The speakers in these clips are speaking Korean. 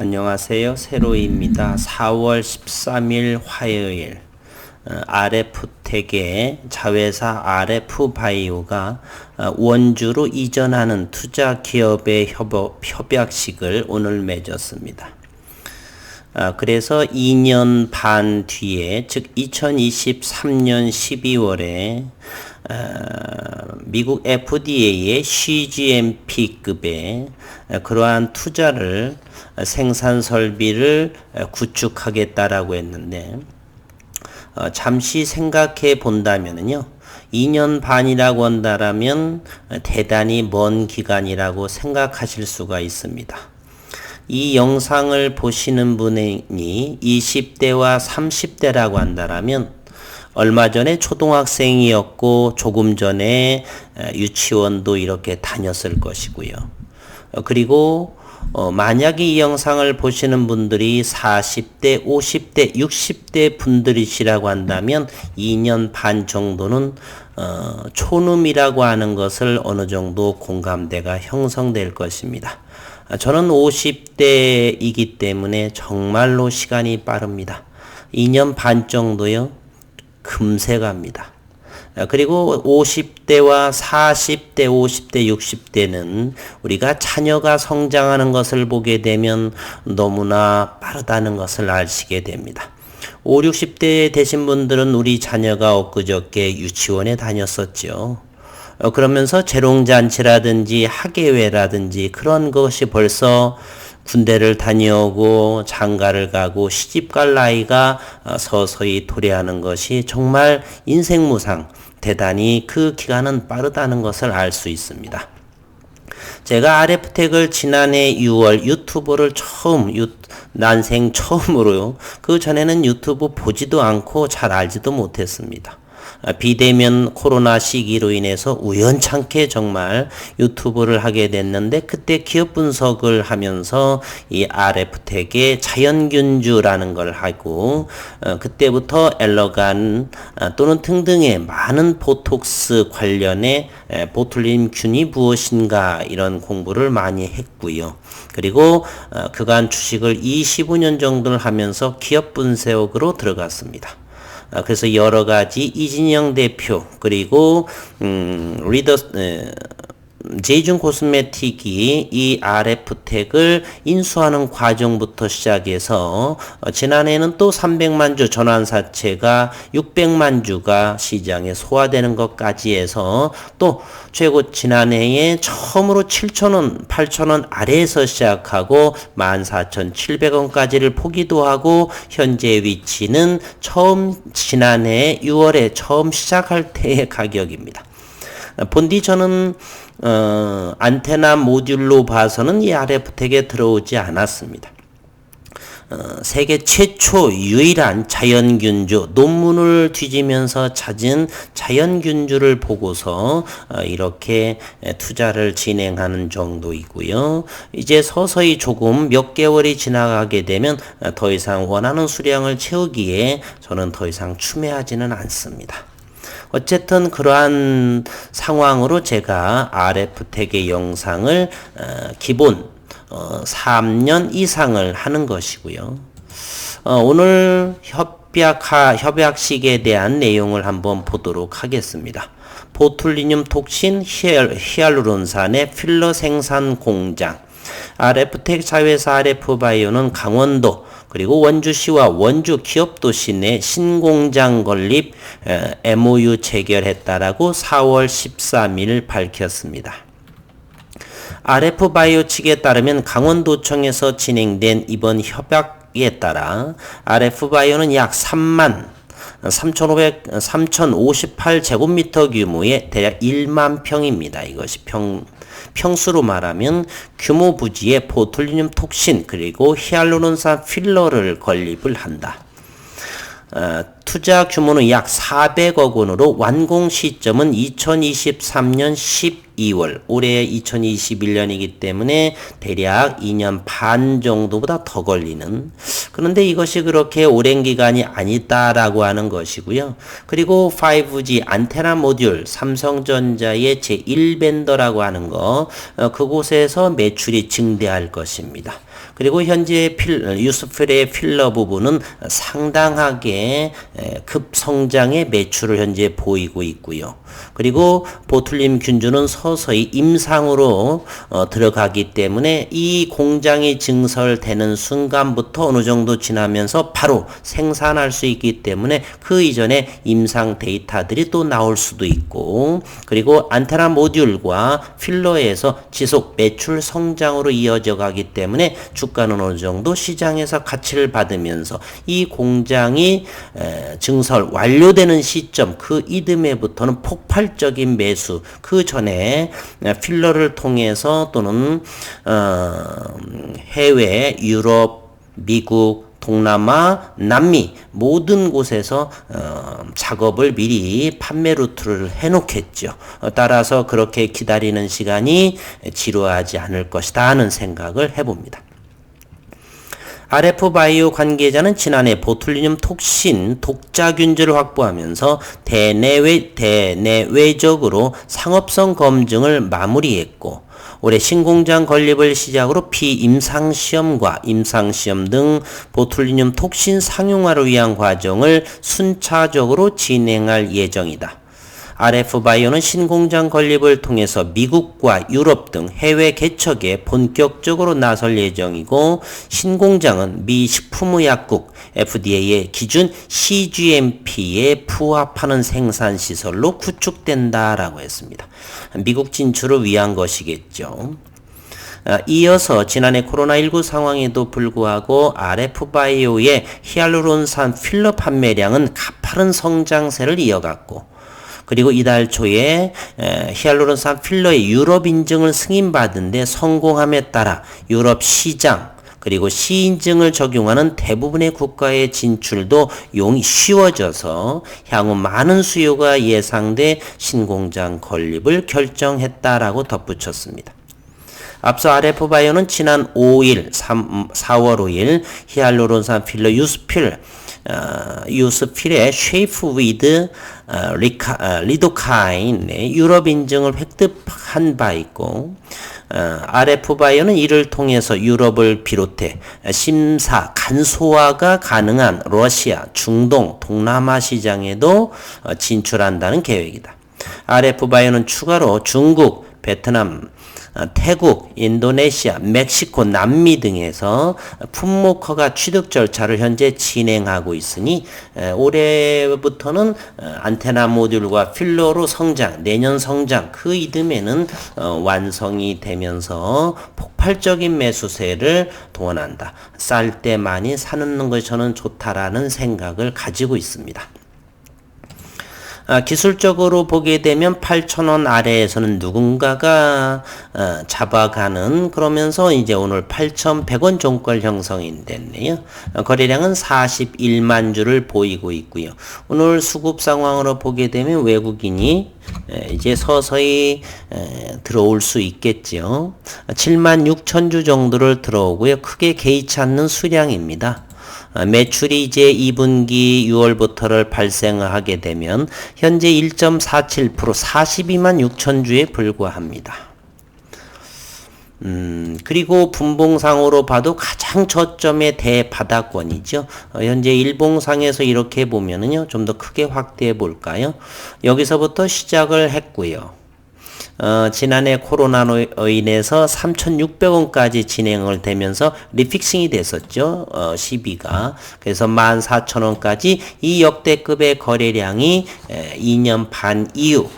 안녕하세요. 세로이입니다. 4월 13일 화요일 RF텍의 자회사 RF바이오가 원주로 이전하는 투자 기업의 협약식을 오늘 맺었습니다. 그래서 2년 반 뒤에 즉 2023년 12월에 미국 FDA의 CGMP급의 그러한 투자를 생산 설비를 구축하겠다라고 했는데 잠시 생각해 본다면요. 2년 반이라고 한다면 대단히 먼 기간이라고 생각하실 수가 있습니다. 이 영상을 보시는 분이 20대와 30대라고 한다면 얼마 전에 초등학생이었고 조금 전에 유치원도 이렇게 다녔을 것이고요. 그리고 만약에 이 영상을 보시는 분들이 40대, 50대, 60대 분들이시라고 한다면 2년 반 정도는 초num이라고 하는 것을 어느 정도 공감대가 형성될 것입니다. 저는 50대이기 때문에 정말로 시간이 빠릅니다. 2년 반 정도요. 금세 갑니다. 그리고 50대와 40대, 50대, 60대는 우리가 자녀가 성장하는 것을 보게 되면 너무나 빠르다는 것을 아시게 됩니다. 5, 60대 되신 분들은 우리 자녀가 엊그저께 유치원에 다녔었죠. 그러면서 재롱잔치라든지 학예회라든지 그런 것이 벌써 군대를 다녀오고 장가를 가고 시집갈 나이가 서서히 도래하는 것이 정말 인생무상 대단히 그 기간은 빠르다는 것을 알 수 있습니다. 제가 RF텍을 지난해 6월 유튜브를 난생 처음으로요. 그 전에는 유튜브 보지도 않고 잘 알지도 못했습니다. 비대면 코로나 시기로 인해서 우연찮게 정말 유튜브를 하게 됐는데 그때 기업 분석을 하면서 이 RF텍의 자연균주라는 걸 하고 그때부터 엘러간 또는 등등의 많은 보톡스 관련의 보툴린균이 무엇인가 이런 공부를 많이 했고요. 그리고 그간 주식을 25년 정도를 하면서 기업 분석으로 들어갔습니다. 그래서 여러 가지 이진영 대표 그리고 제이준 코스메틱이 이 RF텍을 인수하는 과정부터 시작해서 지난해에는 또 300만 주 전환사채가 600만 주가 시장에 소화되는 것까지 해서 또 최고 지난해에 처음으로 7,000원, 8,000원 아래에서 시작하고 14,700원까지를 포기도 하고 현재 위치는 지난해 6월에 처음 시작할 때의 가격입니다. 본디 저는 안테나 모듈로 봐서는 이 RF텍에 들어오지 않았습니다. 세계 최초 유일한 자연균주 논문을 뒤지면서 찾은 자연균주를 보고서 이렇게 투자를 진행하는 정도이고요. 이제 서서히 조금 몇 개월이 지나가게 되면 더 이상 원하는 수량을 채우기에 저는 더 이상 추매하지는 않습니다. 어쨌든 그러한 상황으로 제가 RF텍의 영상을 기본 3년 이상을 하는 것이고요. 오늘 협약식에 대한 내용을 한번 보도록 하겠습니다. 보툴리늄 톡신 히알루론산의 필러 생산 공장 RF텍 자회사 RF바이오는 강원도 그리고 원주시와 원주 기업도시 내 신공장 건립 MOU 체결했다라고 4월 13일 밝혔습니다. RF바이오 측에 따르면 강원도청에서 진행된 이번 협약에 따라 RF바이오는 약 3,058제곱미터 규모의 대략 1만 평입니다. 이것이 평수로 말하면 규모 부지에 보툴리늄 톡신 그리고 히알루론산 필러를 건립을 한다. 투자 규모는 약 400억 원으로 완공 시점은 2023년 12월, 올해 2021년이기 때문에 대략 2년 반 정도보다 더 걸리는, 그런데 이것이 그렇게 오랜 기간이 아니다라고 하는 것이고요. 그리고 5G 안테나 모듈 삼성전자의 제1벤더라고 하는 거, 그곳에서 매출이 증대할 것입니다. 그리고 현재 유스필의 필러 부분은 상당하게 급성장의 매출을 현재 보이고 있고요. 그리고 보툴림 균주는 서서히 임상으로 들어가기 때문에 이 공장이 증설되는 순간부터 어느 정도 지나면서 바로 생산할 수 있기 때문에 그 이전에 임상 데이터들이 또 나올 수도 있고, 그리고 안테나 모듈과 필러에서 지속 매출 성장으로 이어져 가기 때문에 주가는 어느 정도 시장에서 가치를 받으면서 이 공장이 증설 완료되는 시점 그 이듬해부터는 폭발적인 매수, 그 전에 필러를 통해서 또는 해외, 유럽, 미국, 동남아, 남미 모든 곳에서 작업을 미리 판매 루트를 해놓겠죠. 따라서 그렇게 기다리는 시간이 지루하지 않을 것이다 하는 생각을 해봅니다. RF바이오 관계자는 지난해 보툴리늄 톡신 독자균주를 확보하면서 대내외적으로 상업성 검증을 마무리했고, 올해 신공장 건립을 시작으로 비임상시험과 임상시험 등 보툴리늄 톡신 상용화를 위한 과정을 순차적으로 진행할 예정이다. RF바이오는 신공장 건립을 통해서 미국과 유럽 등 해외 개척에 본격적으로 나설 예정이고, 신공장은 미 식품의약국 FDA의 기준 CGMP에 부합하는 생산시설로 구축된다라고 했습니다. 미국 진출을 위한 것이겠죠. 이어서 지난해 코로나19 상황에도 불구하고 RF바이오의 히알루론산 필러 판매량은 가파른 성장세를 이어갔고, 그리고 이달 초에 히알루론산 필러의 유럽 인증을 승인받은 데 성공함에 따라 유럽 시장 그리고 시인증을 적용하는 대부분의 국가의 진출도 쉬워져서 향후 많은 수요가 예상돼 신공장 건립을 결정했다라고 덧붙였습니다. 앞서 RF바이오는 지난 4월 5일 히알루론산 필러 유스필의 쉐이프 위드 리도카인의 유럽 인증을 획득한 바 있고, RF바이오는 이를 통해서 유럽을 비롯해 심사 간소화가 가능한 러시아, 중동, 동남아 시장에도 진출한다는 계획이다. RF바이오는 추가로 중국, 베트남, 태국, 인도네시아, 멕시코, 남미 등에서 품목 허가 취득 절차를 현재 진행하고 있으니 올해부터는 안테나 모듈과 필러로 성장, 내년 성장, 그 이듬해는 완성이 되면서 폭발적인 매수세를 동원한다. 쌀 때 많이 사는 것이 저는 좋다라는 생각을 가지고 있습니다. 기술적으로 보게 되면 8,000원 아래에서는 누군가가 잡아가는, 그러면서 이제 오늘 8,100원 종가 형성이 됐네요. 거래량은 41만 주를 보이고 있고요. 오늘 수급 상황으로 보게 되면 외국인이 이제 서서히 들어올 수 있겠죠. 7만 6천 주 정도를 들어오고요. 크게 개의치 않는 수량입니다. 매출이 이제 2분기 6월부터를 발생하게 되면 현재 1.47% 42만 6천 주에 불과합니다. 그리고 분봉상으로 봐도 가장 저점의 대바닥권이죠. 현재 일봉상에서 이렇게 보면은요, 좀 더 크게 확대해 볼까요? 여기서부터 시작을 했고요. 지난해 코로나로 인해서 3,600원까지 진행을 되면서 리픽싱이 됐었죠. 시비가. 그래서 14,000원까지 이 역대급의 거래량이 2년 반 이후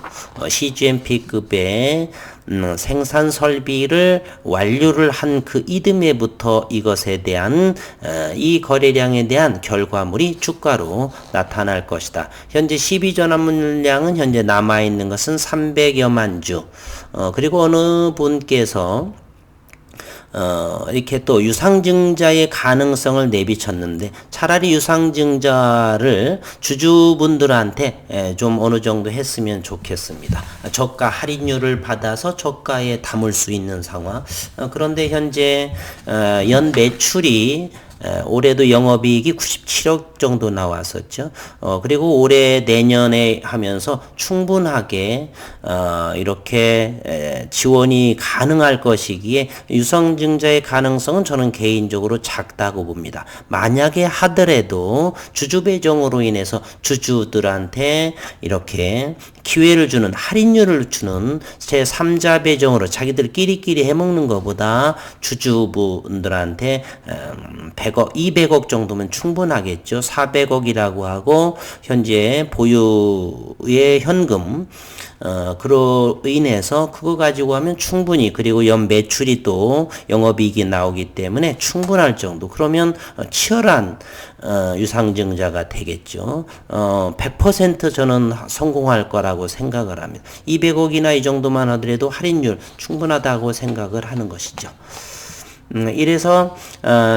CGMP급의 생산 설비를 완료를 한 그 이듬해부터 이것에 대한 이 거래량에 대한 결과물이 주가로 나타날 것이다. 현재 12전환 물량은 현재 남아있는 것은 300여만 주. 그리고 어느 분께서 이렇게 또 유상증자의 가능성을 내비쳤는데, 차라리 유상증자를 주주분들한테 좀 어느 정도 했으면 좋겠습니다. 저가 할인율을 받아서 저가에 담을 수 있는 상황. 그런데 현재 연 매출이 올해도 영업이익이 97억 정도 나왔었죠. 그리고 올해 내년에 하면서 충분하게 이렇게 지원이 가능할 것이기에 유상증자의 가능성은 저는 개인적으로 작다고 봅니다. 만약에 하더라도 주주 배정으로 인해서 주주들한테 이렇게 기회를 주는, 할인율을 주는 제3자 배정으로 자기들끼리 해먹는 것보다 주주분들한테 100억, 200억 정도면 충분하겠죠. 400억이라고 하고 현재 보유의 현금 그로 인해서 그거 가지고 하면 충분히, 그리고 연 매출이 또 영업이익이 나오기 때문에 충분할 정도. 그러면 치열한 유상증자가 되겠죠. 100% 저는 성공할 거라고 생각을 합니다. 200억이나 이 정도만 하더라도 할인율 충분하다고 생각을 하는 것이죠. 이래서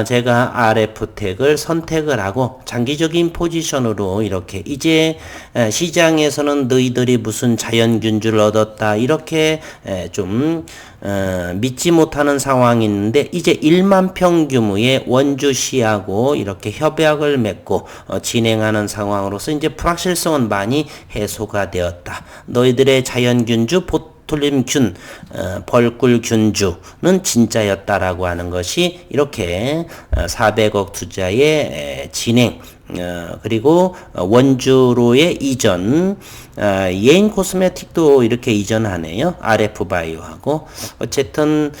제가 RF택을 선택을 하고 장기적인 포지션으로 이렇게 이제 시장에서는 너희들이 무슨 자연균주를 얻었다 이렇게 좀 믿지 못하는 상황이 있는데 이제 1만 평 규모의 원주시하고 이렇게 협약을 맺고 진행하는 상황으로서 이제 불확실성은 많이 해소가 되었다. 너희들의 자연균주 보톨림균, 벌꿀균주는 진짜였다라고 하는 것이 이렇게 400억 투자의 진행, 그리고 원주로의 이전, 예인 코스메틱도 이렇게 이전하네요. RF바이오하고. 어쨌든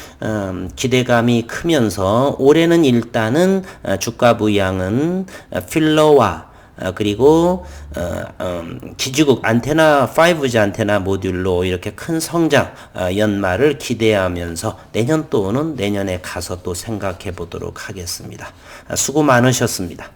기대감이 크면서 올해는 일단은 주가 부양은 필러와 그리고 기지국 안테나 5G 안테나 모듈로 이렇게 큰 성장 연말을 기대하면서 내년 또는 내년에 가서 또 생각해 보도록 하겠습니다. 수고 많으셨습니다.